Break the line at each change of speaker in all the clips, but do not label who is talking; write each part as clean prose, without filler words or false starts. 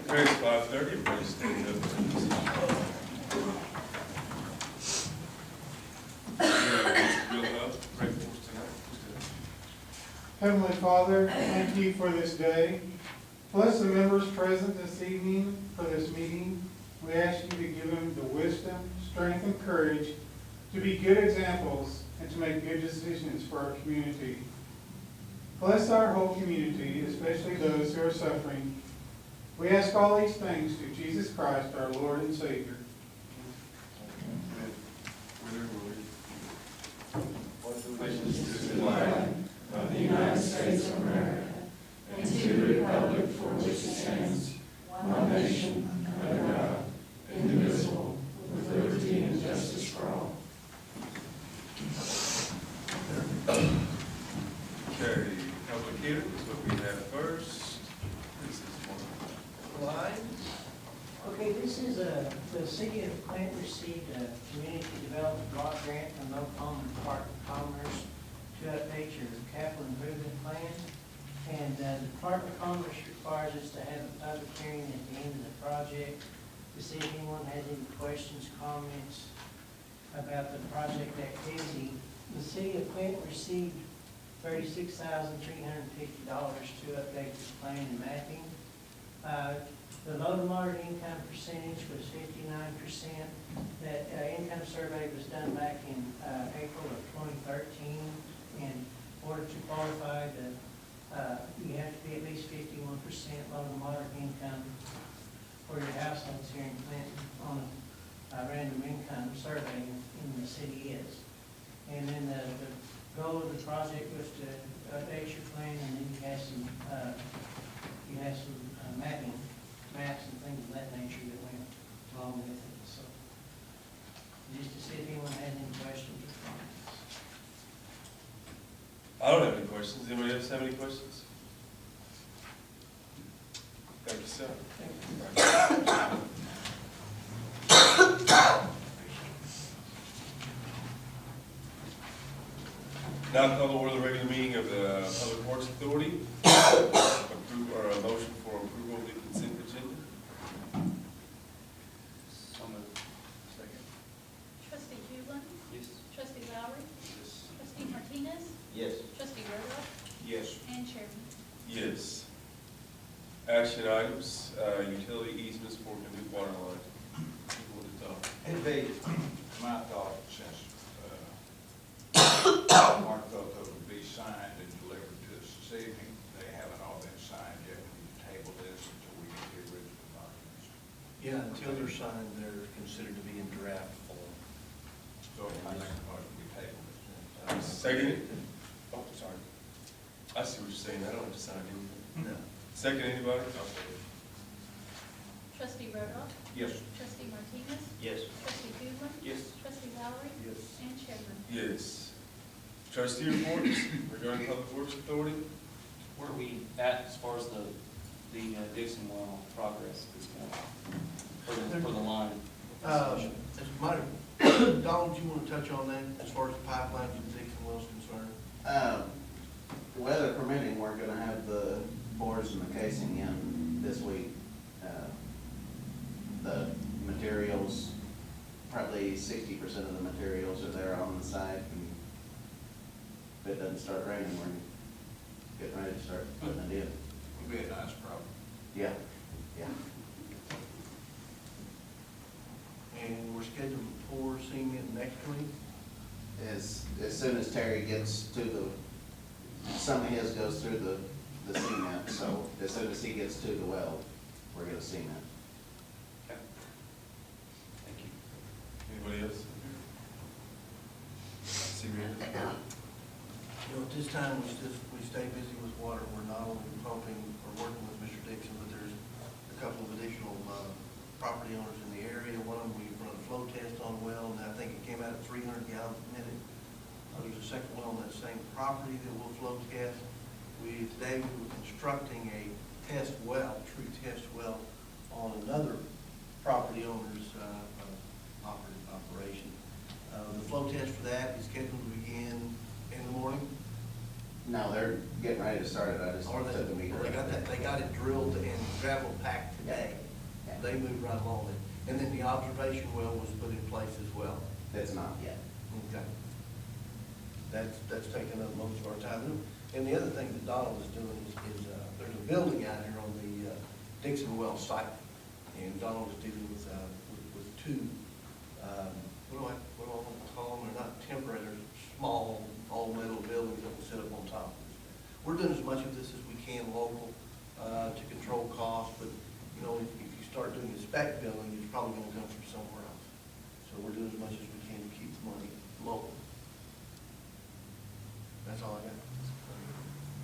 Carries 5:30, everybody stand up.
Heavenly Father, thank you for this day. Bless the members present this evening for this meeting. We ask you to give them the wisdom, strength, and courage to be good examples and to make good decisions for our community. Bless our whole community, especially those who are suffering. We ask all these things through Jesus Christ, our Lord and Savior.
Allegiance to the flag of the United States of America and to the republic for which it stands, one nation, under God, indivisible, with liberty and justice for all.
Okay, public hearing is what we have first. This is one line.
Okay, this is the city of Clint received a community development block grant from Oklahoma Department of Commerce to update your capital improvement plan. And the Department of Commerce requires us to have a public hearing at the end of the project to see if anyone has any questions, comments about the project activity. The city of Clint received $36,350 to update the plan and mapping. The low to moderate income percentage was 59%. That income survey was done back in April of 2013. In order to qualify, you have to be at least 51% low to moderate income for your households here in Clinton on a random income survey in the city is. And then the goal of the project was to update your plan, and then you have some maps and things of that nature that went along with it. So just to see if anyone had any questions or comments.
I don't have any questions. Anybody else have any questions? Thank you, sir. Now call to order the regular meeting of the Public Works Authority. Approve or a motion for approval of the consent agenda.
So moved. Second.
Trustee Hublin?
Yes.
Trustee Lowry?
Yes.
Trustee Martinez?
Yes.
Trustee Rhoda?
Yes.
And Chairman?
Yes. Action items, utility easements for Canute water line. People to talk.
It'd be my thought, since Mark thought those would be signed and delivered to us this evening, they haven't all been signed yet. We need to table this until we get the original documents.
Yeah, until they're signed, they're considered to be in draft form.
So I think we table this.
Second. Oh, sorry. I see what you're saying. I don't have to sign anything.
No.
Second, anybody?
Trustee Rhoda?
Yes.
Trustee Martinez?
Yes.
Trustee Hublin?
Yes.
Trustee Lowry?
Yes.
And Chairman?
Yes. Trustee reports regarding Public Works Authority.
Where are we at as far as the Dixon well progress at this point? For the line?
Donald, do you want to touch on that as far as the pipeline from Dixon Wells is concerned?
Weather permitting, we're gonna have the bores and the casing in this week. The materials, probably 60% of the materials are there on the site, and if it doesn't start raining, we're getting ready to start putting it in.
It'll be a nice problem.
Yeah, yeah.
And we're scheduled to pour cement next week.
As soon as Terry gets to some of his goes through the cement, so as soon as he gets to the well, we're gonna cement.
Okay. Thank you.
Anybody else? See me.
At this time, we stay busy with water. We're not only pumping or working with Mr. Dixon, but there's a couple of additional property owners in the area. One of them, we run a flow test on a well, and I think it came out at 300 gallons a minute. There's a second well on that same property that will flow test. Today we were constructing a test well, true test well, on another property owner's operation. The flow test for that is scheduled to begin in the morning.
No, they're getting ready to start it. I just
Or
took the meter.
they got it drilled and gravel packed day. They moved right along it. And then the observation well was put in place as well.
That's not yet.
Okay. That's taken up most of our time. And the other thing that Donald is doing is there's a building out here on the Dixon Well site. And Donald is dealing with two, what do I want to call them? They're not temporary, they're small, all metal buildings that will sit up on top. We're doing as much of this as we can local to control costs, but you know, if you start doing a spec building, it's probably going to come from somewhere else. So we're doing as much as we can to keep the money local. That's all I got.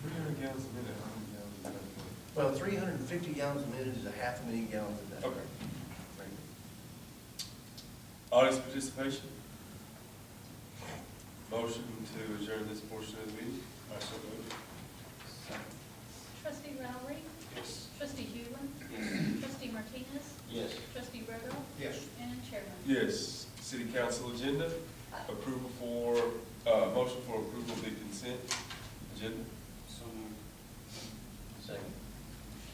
300 gallons a minute, how many gallons a minute?
Well, 350 gallons a minute is a 500,000 gallons a day.
Okay. Thank you. Audience participation? Motion to adjourn this portion of the meeting? I so move.
Trustee Lowry,
Yes.
trustee Hulen, trustee Martinez,
Yes.
trustee Randall,
Yes.
and chairman.
Yes. City council agenda, approval for, motion for approval of the consent agenda?
So moved. Second.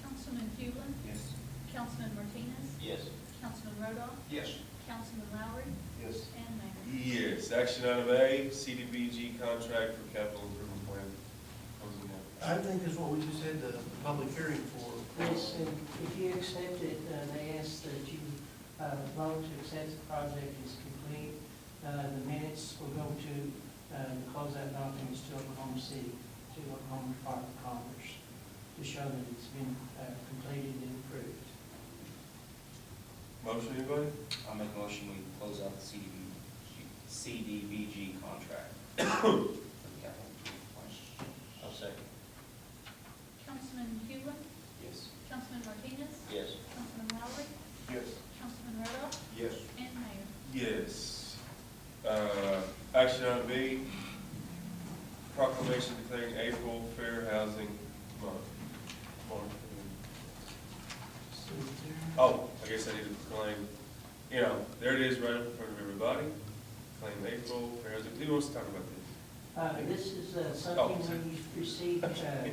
Councilman Hulen,
Yes.
Councilman Martinez,
Yes.
Councilman Rodoff,
Yes.
Councilman Lowry,
Yes.
and Mayor.
Yes. Action item A, CDBG contract for capital improvement plan. Closing out.
I think is what we just had the public hearing for.
Yes, and if you accept it, they ask that you vote to accept the project is complete. The minutes will go to the closeout documents to Oklahoma City, to Oklahoma Department of Commerce, to show that it's been completed and approved.
Motion, anybody?
I'll make a motion, we close out the CDBG contract. I'll second.
Councilman Hulen,
Yes.
Councilman Martinez,
Yes.
Councilman Lowry,
Yes.
Councilman Rodoff,
Yes.
and Mayor.
Yes. Action item B, proclamation declaring April Fair Housing Month. Oh, I guess I need to proclaim, you know, there it is right in front of everybody. Claim April Fair Housing. Who wants to talk about this?
This is something we received,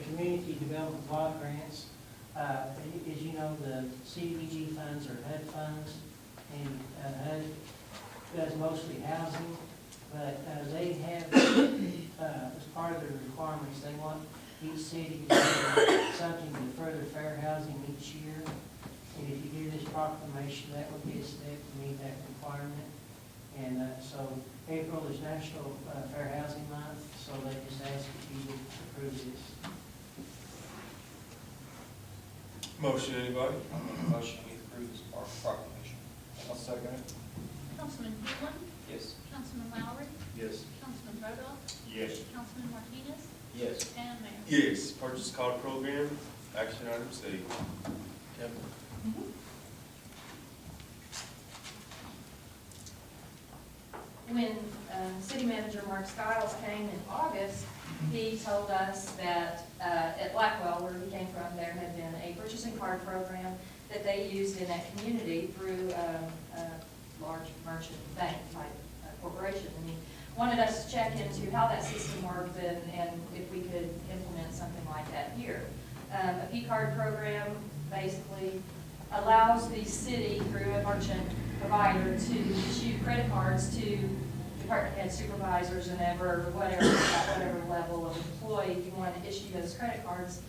community development block grants. As you know, the CDBG funds are HUD funds, and HUD does mostly housing, but they have, as part of their requirements, they want each city to do something to further fair housing each year. And if you do this proclamation, that would be a step to meet that requirement. And so April is National Fair Housing Month, so they just ask if you would approve this.
Motion, anybody?
I'll make a motion, we approve this proclamation.
I'll second it.
Councilman Hulen,
Yes.
Councilman Lowry,
Yes.
Councilman Rodoff,
Yes.
Councilman Martinez,
Yes.
and Mayor.
Yes, purchase card program, action item C.
When City Manager Mark Stiles came in August, he told us that at Blackwell, where he came from, there had been a purchasing card program that they used in that community through a large merchant bank type corporation. And he wanted us to check into how that system worked and if we could implement something like that here. A P-card program basically allows the city, through a merchant provider, to issue credit cards to department head supervisors and whatever level of employee you want to issue those credit cards,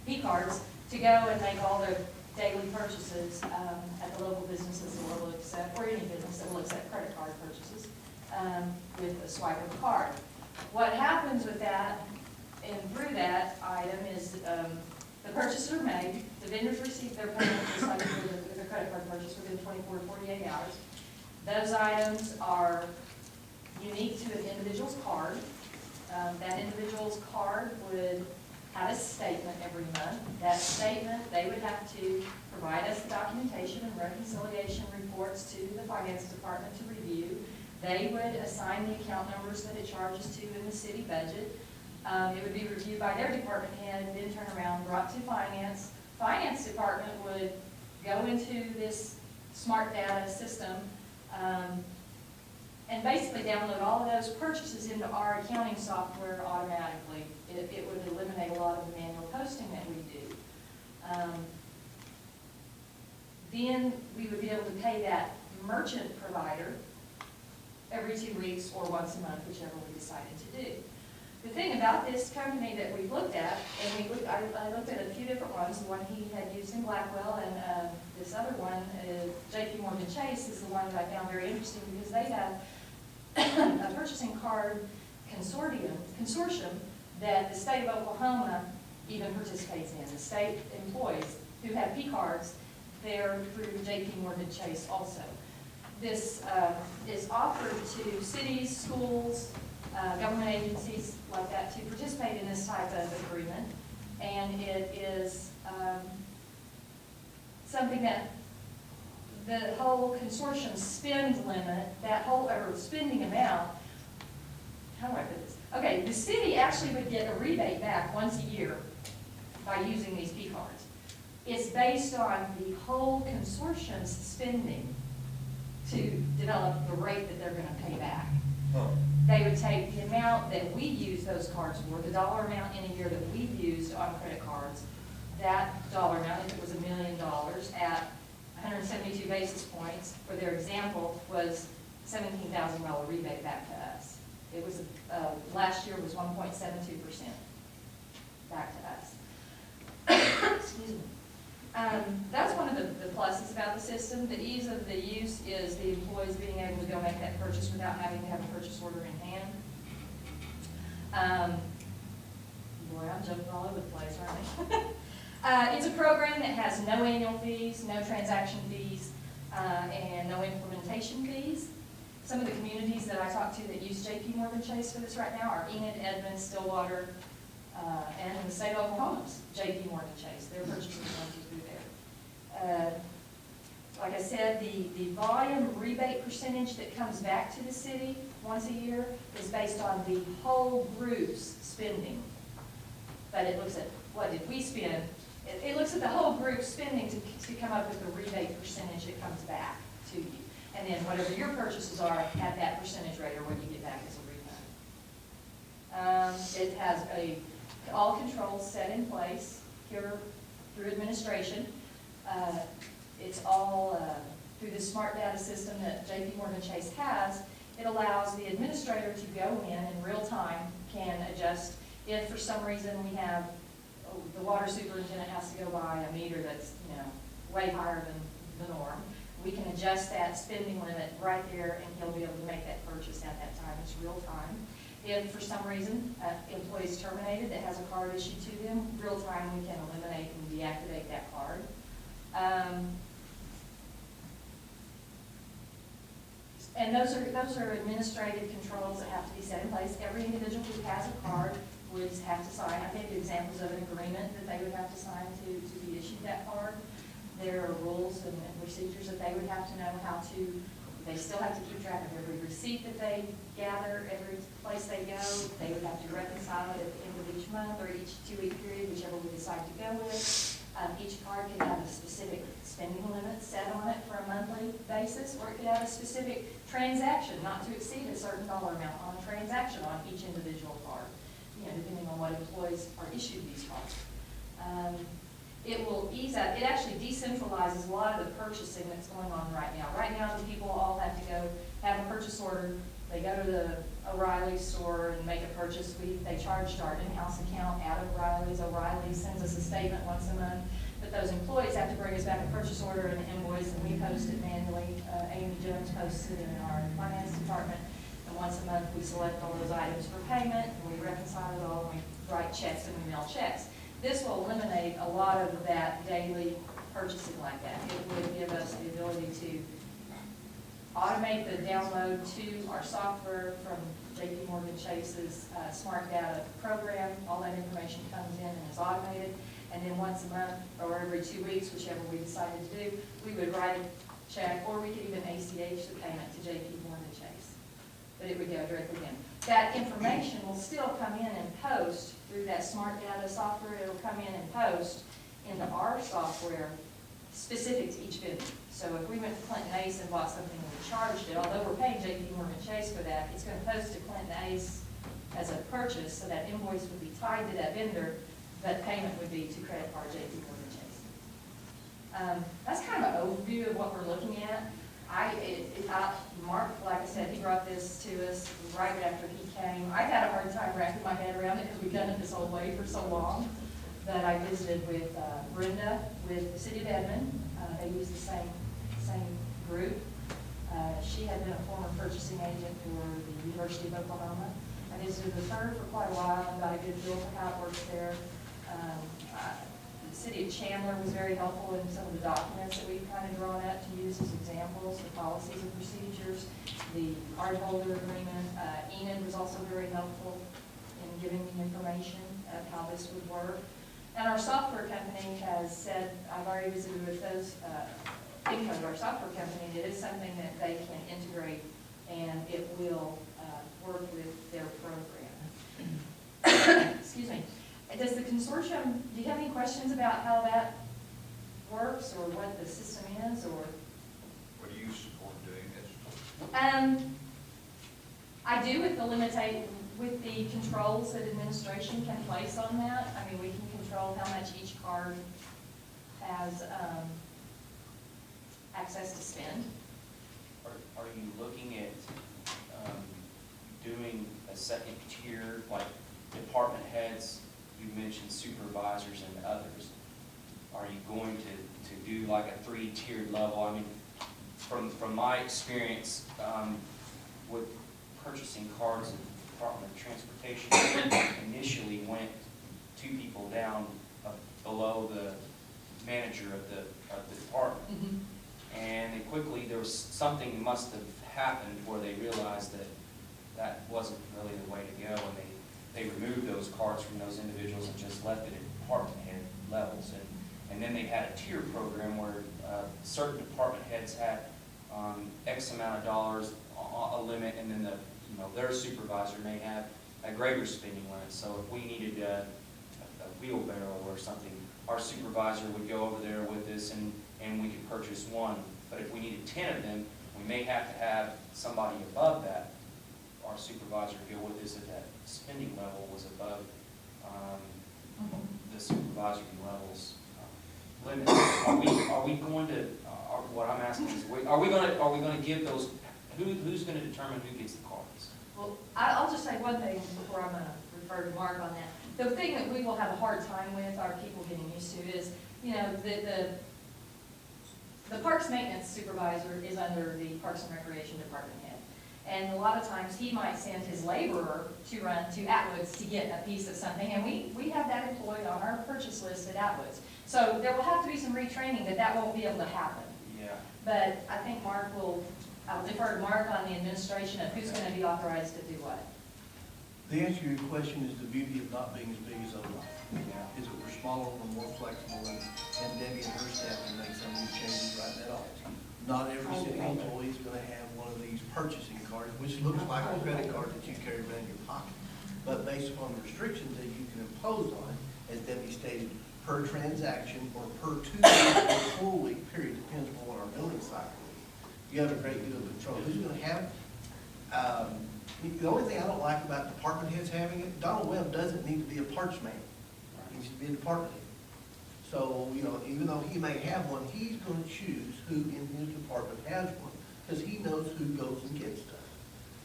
P-cards, to go and make all their daily purchases at the local businesses that will accept, or any business that will accept credit card purchases with a swipe of a card. What happens with that and through that item is the purchases are made, the vendors receive their payment just like with their credit card purchase within 24 to 48 hours. Those items are unique to an individual's card. That individual's card would have a statement every month. That statement, they would have to provide us the documentation and reconciliation reports to the finance department to review. They would assign the account numbers that it charges to in the city budget. It would be reviewed by their department head, then turn around, brought to finance. Finance department would go into this smart data system and basically download all of those purchases into our accounting software automatically. It would eliminate a lot of the manual posting that we do. then we would be able to pay that merchant provider every 2 weeks or once a month, whichever we decided to do. The thing about this company that we looked at, and I looked at a few different ones, the one he had used in Blackwell, and this other one, JP Morgan Chase, is the one that I found very interesting because they have a purchasing card consortium that the state of Oklahoma even participates in. The state employees who have P cards, they're through JP Morgan Chase also. This is offered to cities, schools, government agencies like that to participate in this type of agreement. And it is something that the whole consortium spend limit, that whole, or spending amount, how do I put this? Okay, the city actually would get a rebate back once a year by using these P cards. It's based on the whole consortium's spending to develop the rate that they're gonna pay back. They would take the amount that we use those cards for, the dollar amount in a year that we've used on credit cards, that dollar amount, if it was $1 million at 172 basis points, for their example, was $17,000 rebate back to us. It was, last year was 1.72% back to us. Excuse me. That's one of the pluses about the system. The ease of the use is the employees being able to go make that purchase without having to have a purchase order in hand. Boy, I'm jumping all over the place, aren't I? It's a program that has no annual fees, no transaction fees, and no implementation fees. Some of the communities that I talked to that use JP Morgan Chase for this right now are Enid, Edmond, Stillwater, and in the state of Oklahoma's JP Morgan Chase. Their purchases going through there. Like I said, the volume rebate percentage that comes back to the city once a year is based on the whole group's spending. But it looks at what did we spend. It looks at the whole group's spending to come up with the rebate percentage that comes back to you. And then whatever your purchases are at that percentage rate or what you get back as a refund. It has all controls set in place here through administration. It's all through the smart data system that JP Morgan Chase has. It allows the administrator to go in real time, can adjust if for some reason we have, the water superintendent has to go by a meter that's, way higher than the norm. We can adjust that spending limit right there and he'll be able to make that purchase at that time. It's real time. If for some reason employee is terminated that has a card issued to them, real time we can eliminate and deactivate that card. And those are administrative controls that have to be set in place. Every individual who has a card would have to sign. I gave you examples of an agreement that they would have to sign to be issued that card. There are rules and procedures that they would have to know how to. They still have to keep track of every receipt that they gather, every place they go. They would have to reconcile it at the end of each month or each 2-week period, whichever we decide to go with. Each card could have a specific spending limit set on it for a monthly basis, or it could have a specific transaction, not to exceed a certain dollar amount on a transaction on each individual card, depending on what employees are issued these cards. It will ease out, it actually decentralizes a lot of the purchasing that's going on right now. Right now, the people all have to go have a purchase order. They go to the O'Reilly store and make a purchase. They charge our in-house account at O'Reilly's. O'Reilly sends us a statement once a month. But those employees have to bring us back a purchase order and an invoice, and we post it manually. Amy Jones posts it in our finance department. And once a month, we select all those items for payment, and we reconcile it all, and we write checks and we mail checks. This will eliminate a lot of that daily purchasing like that. It would give us the ability to automate the download to our software from JP Morgan Chase's smart data program. All that information comes in and is automated. And then once a month or every 2 weeks, whichever we decided to do, we would write a check, or we could even ACH the payment to JP Morgan Chase. But it would go directly in. That information will still come in and post through that smart data software. It will come in and post into our software specific to each vendor. So if we went to Clinton Ace and bought something and we charged it, although we're paying JP Morgan Chase for that, it's going to post to Clinton Ace as a purchase, so that invoice would be tied to that vendor, but payment would be to credit card JP Morgan Chase. That's kind of an overview what we're looking at. Mark, like I said, he brought this to us right after he came. I had a hard time wrapping my head around it because we've done it this whole way for so long. But I visited with Brenda with the city of Edmond. They use the same group. She had been a former purchasing agent for the University of Oklahoma. I visited with her for quite a while and got a good feel for how it works there. The city of Chandler was very helpful in some of the documents that we've kind of drawn up to use as examples, the policies and procedures, the cardholder agreement. Enid was also very helpful in giving me information of how this would work. And our software company has said, I've already visited with those, because our software company, it is something that they can integrate and it will work with their program. Excuse me. Does the consortium, do you have any questions about how that works or what the system is, or?
What do you support doing this?
I do with the controls that administration can place on that. I mean, we can control how much each card has access to spend.
Are you looking at doing a second tier, like department heads? You mentioned supervisors and others. Are you going to do like a 3-tiered level? I mean, from my experience with purchasing cards in the Department of Transportation, initially went 2 people down below the manager of the department.
Mm-hmm.
And they quickly, there was something must have happened where they realized that that wasn't really the way to go, and they removed those cards from those individuals and just left it at department head levels. And then they had a tier program where certain department heads had X amount of dollars, a limit, and then their supervisor may have a greater spending limit. So if we needed a wheelbarrow or something, our supervisor would go over there with us and we could purchase one. But if we needed 10 of them, we may have to have somebody above that, our supervisor, go with us if that spending level was above the supervisory levels limit. Are we going to? What I'm asking is, are we going to give those? Who's going to determine who gets the cards?
Well, I'll just say one thing before I'm going to refer to Mark on that. The thing that we will have a hard time with, our people getting used to, is, the parks maintenance supervisor is under the Parks and Recreation department head. And a lot of times he might send his laborer to run to Atwoods to get a piece of something, and we have that employed on our purchase list at Atwoods. So there will have to be some retraining that won't be able to happen.
Yeah.
But I think I'll defer to Mark on the administration of who's going to be authorized to do what.
The answer to your question is the beauty of not being as big as other ones.
Yeah.
Is that we're smaller, we're more flexible, and Debbie and her staff can make some of these changes right now. Not every city employee is gonna have one of these purchasing cards, which looks like a credit card that you carry around in your pocket. But based upon the restrictions that you can impose on it, as Debbie stated, per transaction or per 2 week or 4 week period, depends on what our billing cycle is. You have a great deal of control. Who's gonna have, the only thing I don't like about department heads having it, Donald Webb doesn't need to be a parts man. He needs to be a department head. So, even though he may have one, he's going to choose who in his department has one, because he knows who goes and gets stuff.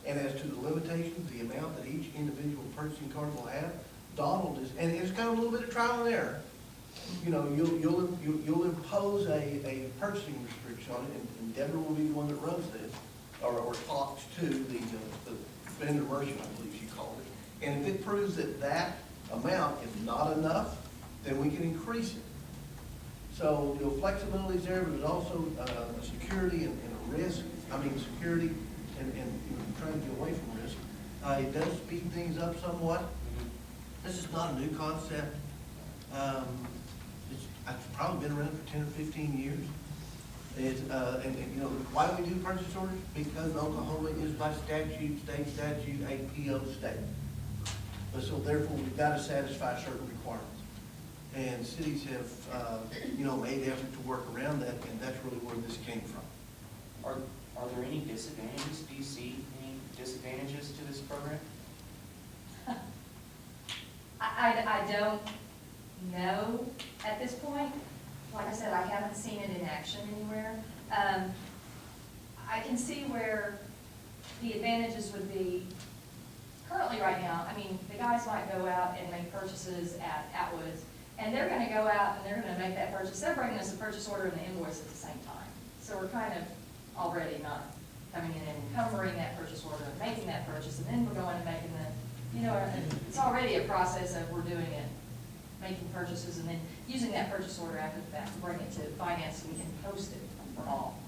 And as to the limitations, the amount that each individual purchasing card will have, Donald is, and it's kind of a little bit of trial and error. You'll impose a purchasing restriction on it, and Deborah will be the one that runs this, or talks to the vendor merchant, I believe she called it. And if it proves that amount is not enough, then we can increase it. So, flexibility is there, but there's also a security and a risk. Security and trying to get away from risk. It does speed things up somewhat. This is not a new concept. It's probably been around for 10 or 15 years. Why do we do purchase orders? Because Oklahoma is by state statute, a PO state. So therefore, we've got to satisfy certain requirements. And cities have, made effort to work around that, and that's really where this came from.
Are there any disadvantages? Do you see any disadvantages to this program?
I don't know at this point. Like I said, I haven't seen it in action anywhere. I can see where the advantages would be currently right now. I mean, the guys might go out and make purchases at Atwoods, and they're gonna go out and they're gonna make that purchase. They're bringing us a purchase order and the invoice at the same time. So we're kind of already not coming in and encumbering that purchase order and making that purchase, and then we're going and making the, you know, it's already a process of we're doing it, making purchases, and then using that purchase order after the fact to bring it to finance so we can post it for all.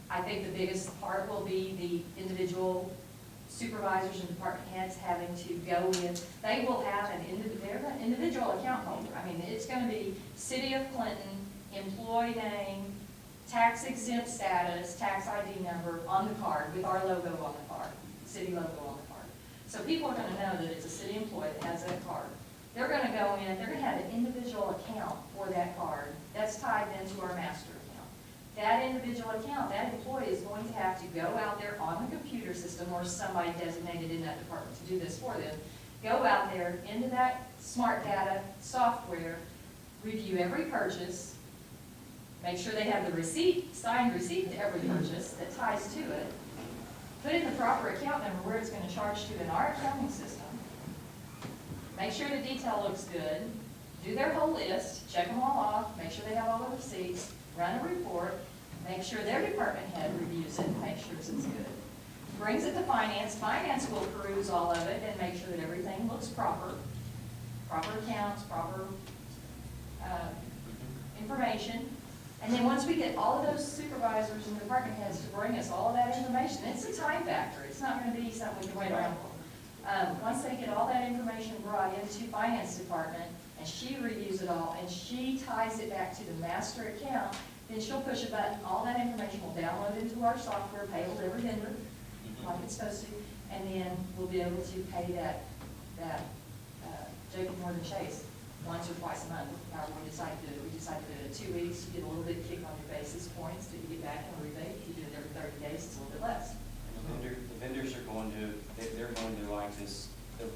I think the biggest part will be the individual supervisors and department heads having to go in. They will have they're an individual account holder. I mean, it's gonna be City of Clinton, employee name, tax exempt status, tax ID number on the card with our logo on the card, city logo on the card. So people are gonna know that it's a city employee that has that card. They're gonna go in, they're gonna have an individual account for that card that's tied into our master account. That individual account, that employee is going to have to go out there on the computer system or somebody designated in that department to do this for them. Go out there into that smart data software, review every purchase, make sure they have the receipt, signed receipt to every purchase that ties to it, put in the proper account number where it's going to charge to in our accounting system, make sure the detail looks good, do their whole list, check them all off, make sure they have all the receipts, run a report, make sure their department head reviews it and make sure it's good. Brings it to finance, finance will peruse all of it and make sure that everything looks proper accounts, proper information. And then once we get all of those supervisors and department heads to bring us all of that information, it's a time factor. It's not gonna be something we can wait around for. Once they get all that information brought into finance department, and she reviews it all, and she ties it back to the master account, then she'll push a button, all that information will download into our software, payable to every vendor, like it's supposed to, and then we'll be able to pay that JP Morgan Chase once or twice a month, however we decide to do it. We decide to do it in 2 weeks, you get a little bit kick on your basis points, till you get back in a rebate. If you do it every 30 days, it's a little bit less.
The vendors are going to, they're going to like this, they're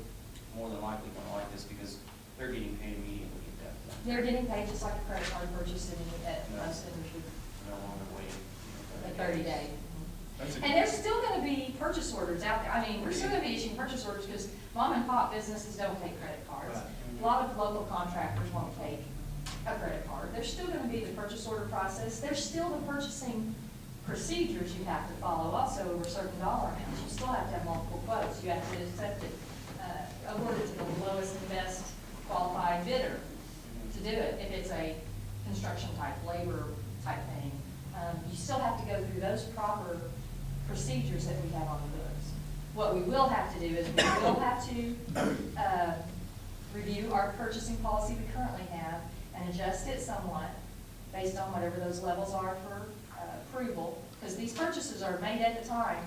more than likely going to like this because they're getting paid immediately at that point.
They're getting paid just like a credit card purchase at most vendors would,
No longer waiting.
a 30-day.
That's a-
And there's still gonna be purchase orders out there. I mean, we're still gonna be issuing purchase orders because mom and pop businesses don't take credit cards. A lot of local contractors won't take a credit card. There's still gonna be the purchase order process. There's still the purchasing procedures you have to follow also over certain dollar amounts. You still have to have multiple quotes. You have to accept it, award it to the lowest and best qualified bidder to do it. If it's a construction type, labor type thing, you still have to go through those proper procedures that we have on the books. What we will have to do is we will have to review our purchasing policy we currently have and adjust it somewhat based on whatever those levels are for approval, because these purchases are made at the time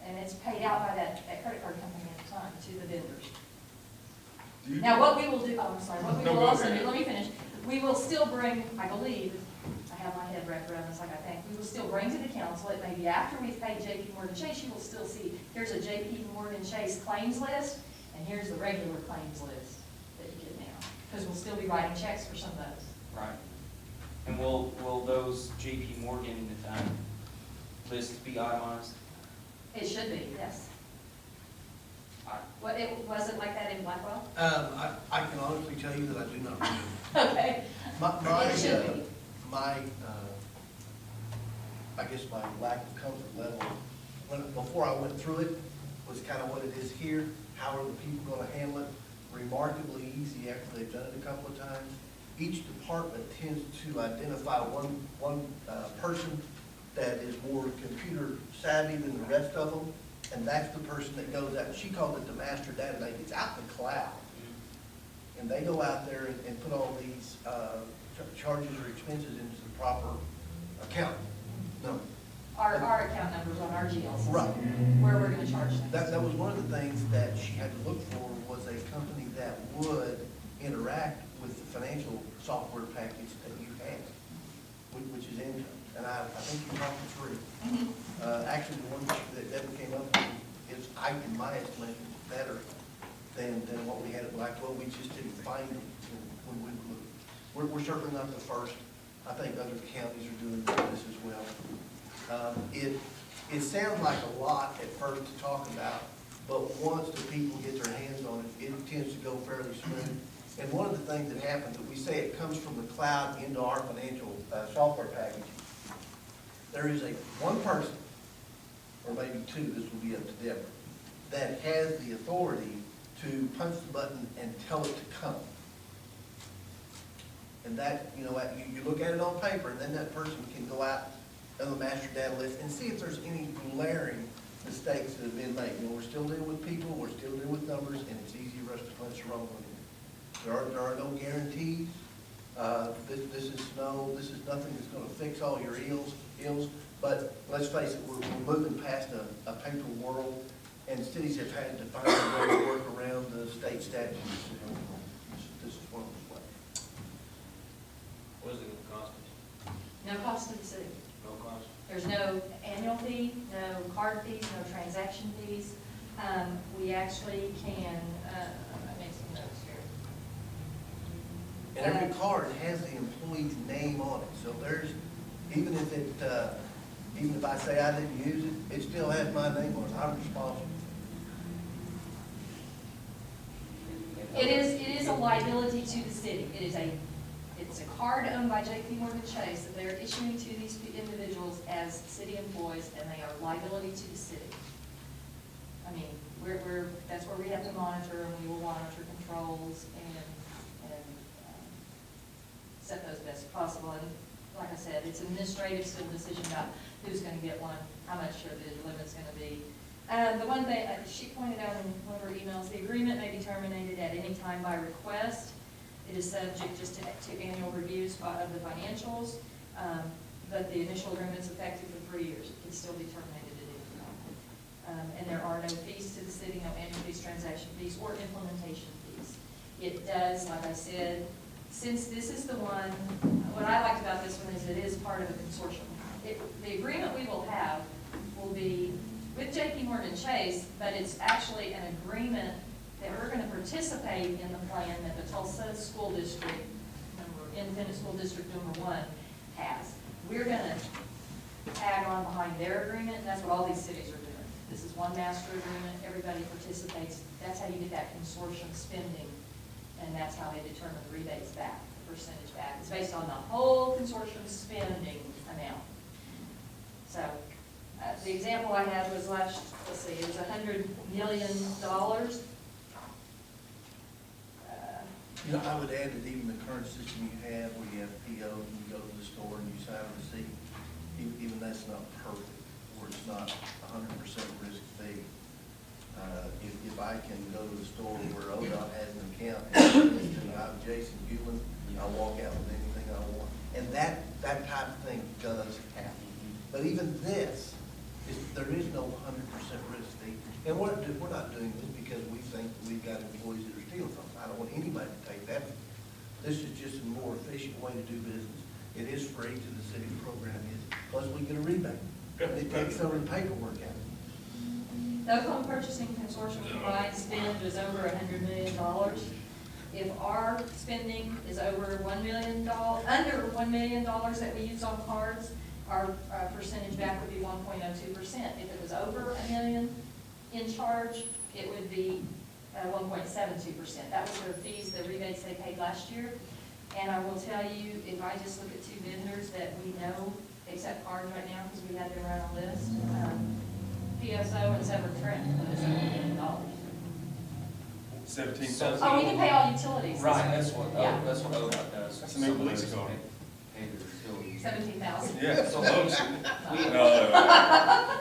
and it's paid out by that credit card company at the time to the vendors.
Do you-
Now, what we will do, oh, I'm sorry, what we
No,
will
go
also
ahead.
do, let me finish. We will still bring, I believe, I have my head wrapped around this like I think, we will still bring to the council, it may be after we've paid JP Morgan Chase, you will still see, here's a JP Morgan Chase claims list, and here's the regular claims list that you get now. Because we'll still be writing checks for some of those.
Right. And will those JP Morgan lists be itemized?
It should be, yes. What, it wasn't like that in Blackwell?
I can honestly tell you that I do not remember.
Okay. It should be.
I guess my lack of comfort level, before I went through it, was kind of what it is here. How are the people gonna handle it? Remarkably easy after they've done it a couple of times. Each department tends to identify one person that is more computer savvy than the rest of them, and that's the person that goes out. She called it the master data lake. It's out in the cloud. And they go out there and put all these charges or expenses into the proper account number.
Our account numbers on our GL system.
Right.
Where we're gonna charge things.
That was one of the things that she had to look for, was a company that would interact with the financial software package that you have, which is Income. And I think you talked to three. Actually, the one that Devin came up with is, in my estimation, better than what we had at Blackwell. We just didn't find it when we looked. We're certainly not the first. I think other counties are doing this as well. It sounds like a lot at first to talk about, but once the people get their hands on it, it tends to go fairly smooth. And one of the things that happens, that we say it comes from the cloud into our financial software package. There is one person, or maybe two, this will be up to Deborah, that has the authority to punch the button and tell it to come. And that, you look at it on paper, and then that person can go out on the master data list and see if there's any glaring mistakes that have been made. We're still dealing with people, we're still dealing with numbers, and it's easy for us to punch the wrong one in. There are no guarantees. This is nothing that's gonna fix all your ills, but let's face it, we're moving past a paper world, and cities have had to find a way to work around the state statutes. This is one of those ways.
What is it gonna cost us?
No cost to the city.
No cost?
There's no annual fee, no card fees, no transaction fees. We actually can, I made some notes here.
And every card has the employee's name on it, so there's, even if I say I didn't use it, it still has my name on it, I'm responsible.
It is a liability to the city. It's a card owned by J.P. Morgan Chase that they're issuing to these individuals as city employees, and they are liability to the city. I mean, that's where we have to monitor, and we will monitor controls and set those best possible. And like I said, it's administrative, still a decision about who's gonna get one, how much are the limit's gonna be. The one thing, she pointed out in one of her emails, the agreement may be terminated at any time by request. It is subject just to annual reviews of the financials, but the initial agreement's effective for 3 years. It can still be terminated at any time. And there are no fees to the city, no annual fees, transaction fees, or implementation fees. It does, like I said, since this is the one, what I liked about this one is it is part of a consortium. The agreement we will have will be with J.P. Morgan Chase, but it's actually an agreement that we're going to participate in the plan that the Tulsa School District, Independent School District number 1, has. We're going to tag on behind their agreement, and that's what all these cities are doing. This is one master agreement, everybody participates. That's how you get that consortium spending, and that's how they determine the rebates back, the percentage back. It's based on the whole consortium spending amount. So the example I had was it was $100 million.
I would add that even the current system you have, where you have PO, and you go to the store and you sign a receipt, even that's not perfect, or it's not 100% risk-free. If I can go to the store where ODOT has an account, and I'm Jason Hewlin, I'll walk out with anything I want. And that type of thing does happen. But even this, there is no 100% risk fee. And we're not doing this because we think we've got employees that are stealing from us. I don't want anybody to take that. This is just a more efficient way to do business. It is free to the city, the program is, plus we get a rebate. It takes some of the paperwork out.
The Oklahoma Purchasing Consortium combined spend is over $100 million. If our spending is over $1 million, under $1 million that we use on cards, our percentage back would be 1.02%. If it was over $1 million in charge, it would be 1.72%. That was their fees, the rebates they paid last year. And I will tell you, if I just look at 2 vendors that we know accept cards right now, because we had them right on the list, PSO and Severn Trent, is $1 million.
17,000.
Oh, we can pay all utilities.
Right, that's what
Yeah.
ODOT does.
That's a new police
Some
car.
of those pay their utilities.
17,000.
Yeah, so close.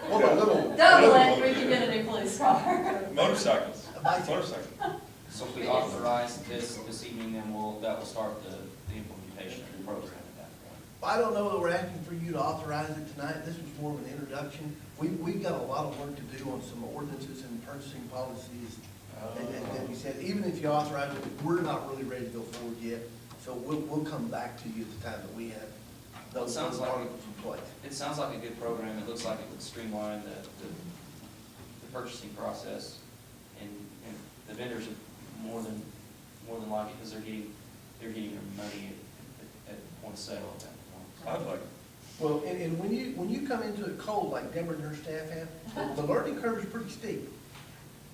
What about little?
Double it, we can get a new police car.
Motorcycles.
Bicycle.
Motorcycles.
So if we authorize this evening, then that will start the implementation of the program at that point.
I don't know that we're asking for you to authorize it tonight. This was more of an introduction. We've got a lot of work to do on some ordinances and purchasing policies. And we said, even if you authorize it, we're not really ready to go forward yet. So we'll come back to you at the time that we have
Well, it
those
sounds like-
articles in place.
It sounds like a good program. It looks like it would streamline the purchasing process, and the vendors are more than likely, because they're getting their money at point of sale at that point.
I'd like,
Well, and when you come into it cold, like Deborah and her staff have, the learning curve is pretty steep.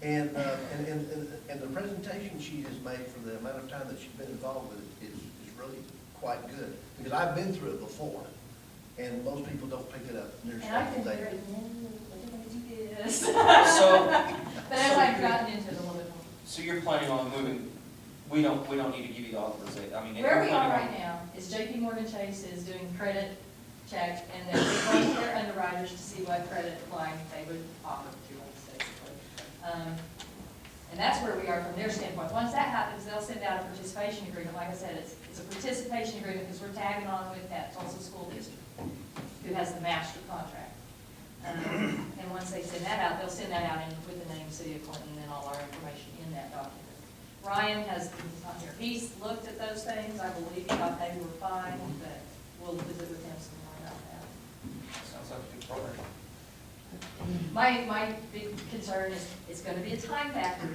And the presentation she has made for the amount of time that she's been involved with it is really quite good. Because I've been through it before, and most people don't pick it up near
And I've
as
been
they.
very, we're gonna do this.
So,
But as I've gotten into it a little bit more.
so you're planning on moving, we don't need to give you the authorization, I mean. if
Where
you're
we are
planning on-
right now is JP Morgan Chase is doing credit check, and they're going to their underwriters to see what credit line they would offer to us, basically. And that's where we are from their standpoint. Once that happens, they'll send out a participation agreement. Like I said, it's a participation agreement because we're tagging on with that Tulsa School District, who has the master contract. And once they send that out, they'll send that out with the name City of Clinton and all our information in that document. Ryan has, he's not here, he's looked at those things. I believe he thought they were fine, but we'll visit with him some more about that.
Sounds like a good program.
My big concern is, it's gonna be a time factor.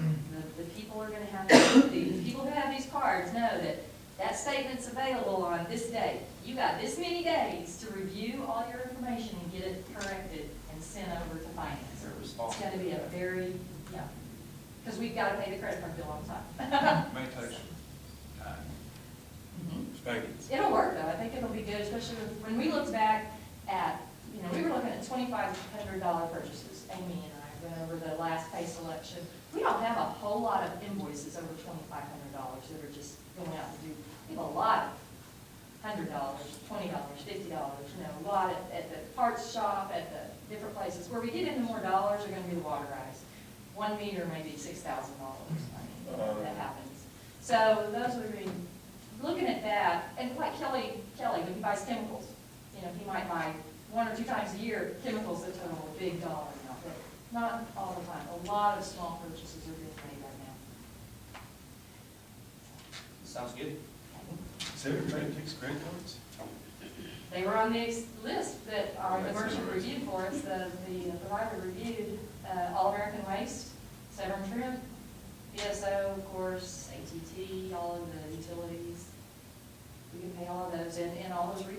The people are gonna have, the people who have these cards know that that statement's available on this date. You got this many days to review all your information and get it corrected and sent over to finance.
They're
It's
responsible.
gonna be a very, yeah, because we've gotta pay the credit card bill on time.
May take some time.
spankings.
It'll work though, I think it'll be good, especially when we looked back at, we were looking at $2,500 purchases, Amy and I went over the last pay selection. We don't have a whole lot of invoices over $2,500 that are just going out to do, we have a lot of $100, $20, $50, a lot at the parts shop, at the different places. Where we get into more dollars are gonna be the water eyes. 1 meter may be $6,000, I mean, that happens. So those would be, looking at that, and like Kelly, when he buys chemicals, he might buy 1 or 2 times a year chemicals that total a big dollar amount, but not all the time. A lot of small purchases are being made right now.
Sounds good.
Sarah Trent takes credit cards?
They were on the list that the
That's
merchant
interesting.
reviewed for us, the provider reviewed, All American Waste, Severn Trent, BSO, of course, ATT, all of the utilities. We can pay all of those, and all those that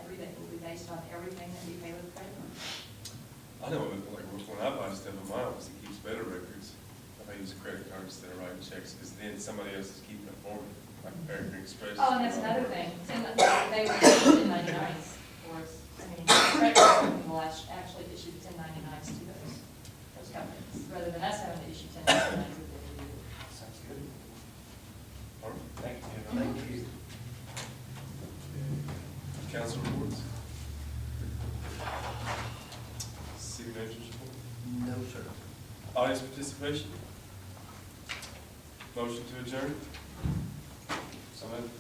rebate will be based on everything that we pay with credit card.
I know, like, when I buy stuff in my office, it keeps better records. If I use a credit card instead of writing checks, because then somebody else is keeping it for me, like American Express.
Oh, and that's another thing, they were issued 1099s for us. I mean, credit card company will actually issue 1099s to those companies, rather than us having to issue 1099s with them.
Sounds good.
All right.
Thank you.
Thank you.
Council reports? City manager's report?
No, sir.
Audience participation? Motion to adjourn?
So moved.